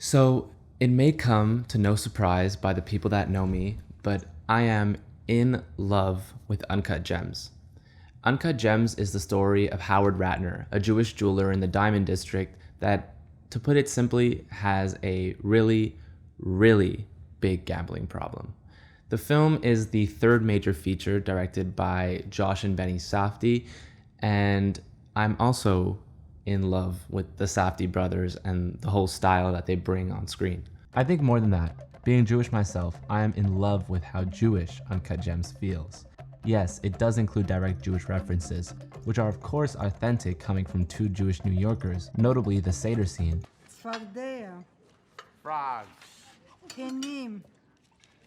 So, it may come to no surprise by the people that know me, but I am in love with Uncut Gems. Uncut Gems is the story of Howard Ratner, a Jewish jeweler in the Diamond District that, to put it simply, has a really, really big gambling problem. The film is the third major feature directed by Josh and Benny Safdie, and I'm also in love with the Safdie brothers and the whole style that they bring on screen. I think more than that, being Jewish myself, I am in love with how Jewish Uncut Gems feels. Yes, it does include direct Jewish references, which are of course authentic coming from two Jewish New Yorkers, notably the Seder scene. Tzfardea, Frogs, kenim,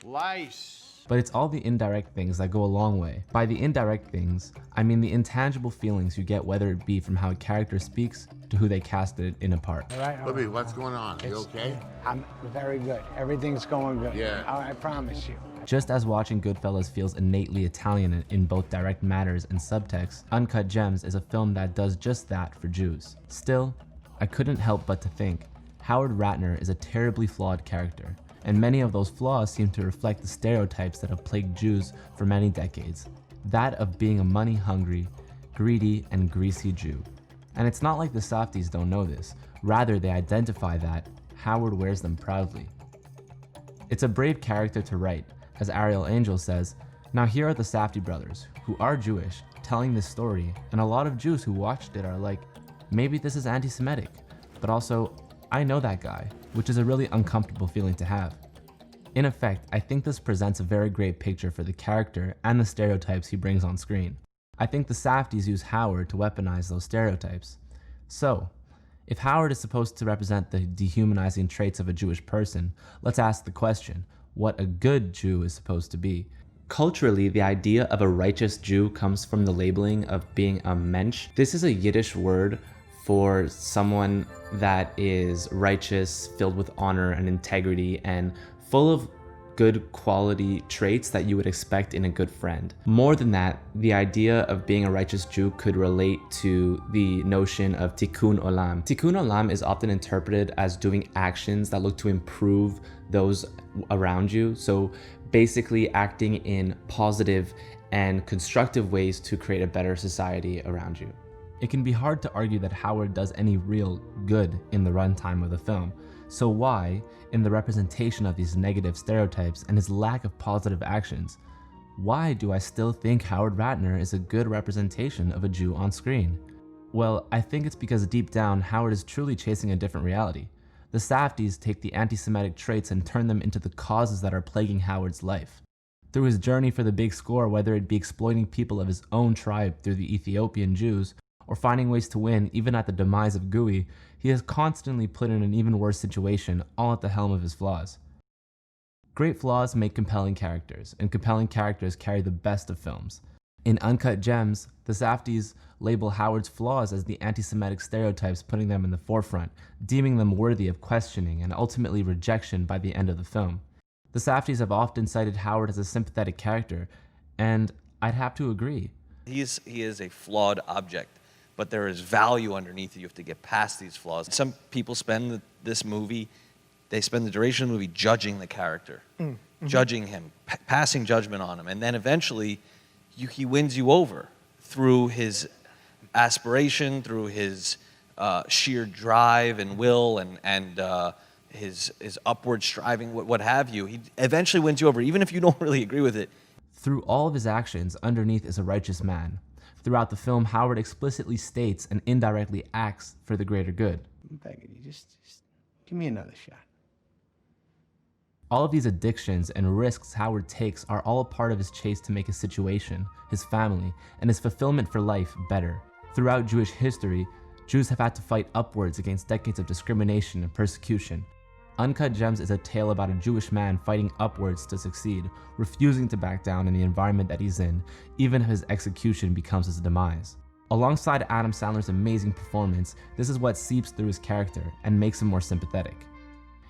lice. But it's all the indirect things that go a long way. By the indirect things, I mean the intangible feelings you get, whether it be from how a character speaks to who they casted in a part. All right. Libby, what's going on? You It's- okay? I'm very good. Everything's going good. Yeah. I promise you. Just as watching Goodfellas feels innately Italian in both direct matters and subtext, Uncut Gems is a film that does just that for Jews. Still, I couldn't help but to think, Howard Ratner is a terribly flawed character, and many of those flaws seem to reflect the stereotypes that have plagued Jews for many decades. That of being a money-hungry, greedy, and greasy Jew. And it's not like the Safdies don't know this, rather they identify that. Howard wears them proudly. It's a brave character to write, as Ariel Angel says. Now here are the Safdie brothers, who are Jewish, telling this story, and a lot of Jews who watched it are like, maybe this is anti-Semitic, but also, I know that guy, which is a really uncomfortable feeling to have. In effect, I think this presents a very great picture for the character and the stereotypes he brings on screen. I think the Safdies use Howard to weaponize those stereotypes. So, if Howard is supposed to represent the dehumanizing traits of a Jewish person, let's ask the question, what a good Jew is supposed to be. Culturally, the idea of a righteous Jew comes from the labeling of being a mensch. This is a Yiddish word for someone that is righteous, filled with honor and integrity, and full of good quality traits that you would expect in a good friend. More than that, the idea of being a righteous Jew could relate to the notion of tikkun olam. Tikkun olam is often interpreted as doing actions that look to improve those around you. So basically acting in positive and constructive ways to create a better society around you. It can be hard to argue that Howard does any real good in the runtime of the film. So why, in the representation of these negative stereotypes and his lack of positive actions, why do I still think Howard Ratner is a good representation of a Jew on screen? Well, I think it's because deep down, Howard is truly chasing a different reality. The Safdies take the anti-Semitic traits and turn them into the causes that are plaguing Howard's life. Through his journey for the big score, whether it be exploiting people of his own tribe through the Ethiopian Jews, or finding ways to win even at the demise of Gooey, he is constantly put in an even worse situation, all at the helm of his flaws. Great flaws make compelling characters, and compelling characters carry the best of films. In Uncut Gems, the Safdies label Howard's flaws as the anti-Semitic stereotypes, putting them in the forefront, deeming them worthy of questioning and ultimately rejection by the end of the film. The Safdies have often cited Howard as a sympathetic character, and I'd have to agree. He is a flawed object, but there is value underneath it. You have to get past these flaws. Some people spend this movie, they spend the duration of the movie judging the character, judging him, passing judgment on him, and then eventually he wins you over through his aspiration, through his sheer drive and will and his upward striving, what have you. He eventually wins you over, even if you don't really agree with it. Through all of his actions, underneath is a righteous man. Throughout the film, Howard explicitly states and indirectly acts for the greater good. I'm begging you, just give me another shot. All of these addictions and risks Howard takes are all a part of his chase to make his situation, his family, and his fulfillment for life better. Throughout Jewish history, Jews have had to fight upwards against decades of discrimination and persecution. Uncut Gems is a tale about a Jewish man fighting upwards to succeed, refusing to back down in the environment that he's in, even if his execution becomes his demise. Alongside Adam Sandler's amazing performance, this is what seeps through his character and makes him more sympathetic.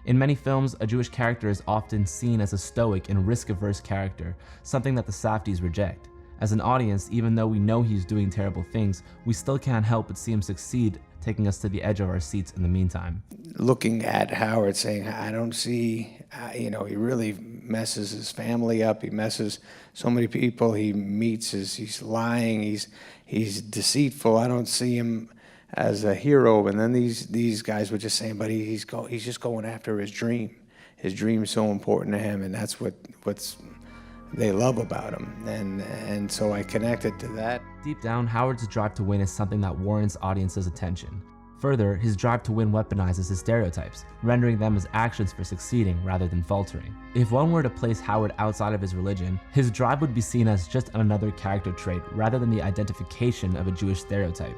In many films, a Jewish character is often seen as a stoic and risk-averse character, something that the Safdies reject. As an audience, even though we know he's doing terrible things, we still can't help but see him succeed taking us to the edge of our seats in the meantime. Looking at Howard saying, I don't see, he really messes his family up. He messes so many people he meets. He's lying. He's deceitful. I don't see him as a hero. And then these guys were just saying, but he's just going after his dream. His dream is so important to him, and that's what's they love about him. And so I connected to that. Deep down, Howard's drive to win is something that warrants audiences' attention. Further, his drive to win weaponizes his stereotypes, rendering them as actions for succeeding rather than faltering. If one were to place Howard outside of his religion, his drive would be seen as just another character trait rather than the identification of a Jewish stereotype.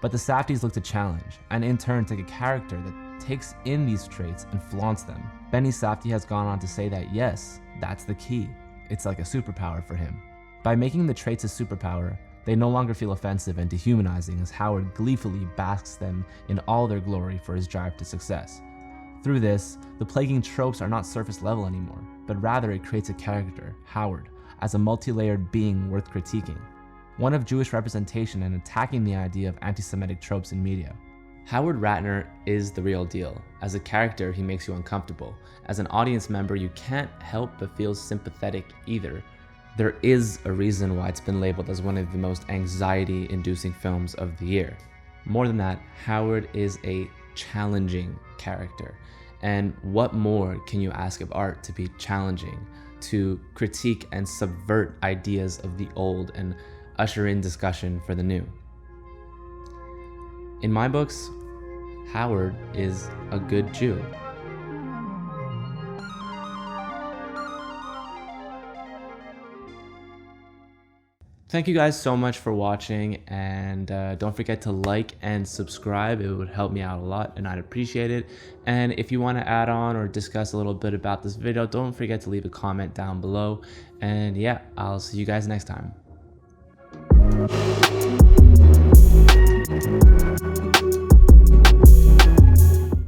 But the Safdies look to challenge, and in turn take a character that takes in these traits and flaunts them. Benny Safdie has gone on to say that yes, that's the key. It's like a superpower for him. By making the traits a superpower, they no longer feel offensive and dehumanizing as Howard gleefully basks them in all their glory for his drive to success. Through this, the plaguing tropes are not surface level anymore, but rather it creates a character, Howard, as a multi-layered being worth critiquing. One of Jewish representation and attacking the idea of anti-Semitic tropes in media. Howard Ratner is the real deal. As a character, he makes you uncomfortable. As an audience member, you can't help but feel sympathetic either. There is a reason why it's been labeled as one of the most anxiety-inducing films of the year. More than that, Howard is a challenging character. And what more can you ask of art to be challenging, to critique and subvert ideas of the old and usher in discussion for the new? In my books, Howard is a good Jew. Thank you guys so much for watching, and don't forget to like and subscribe. It would help me out a lot and I'd appreciate it. And if you want to add on or discuss a little bit about this video, don't forget to leave a comment down below. And yeah, I'll see you guys next time.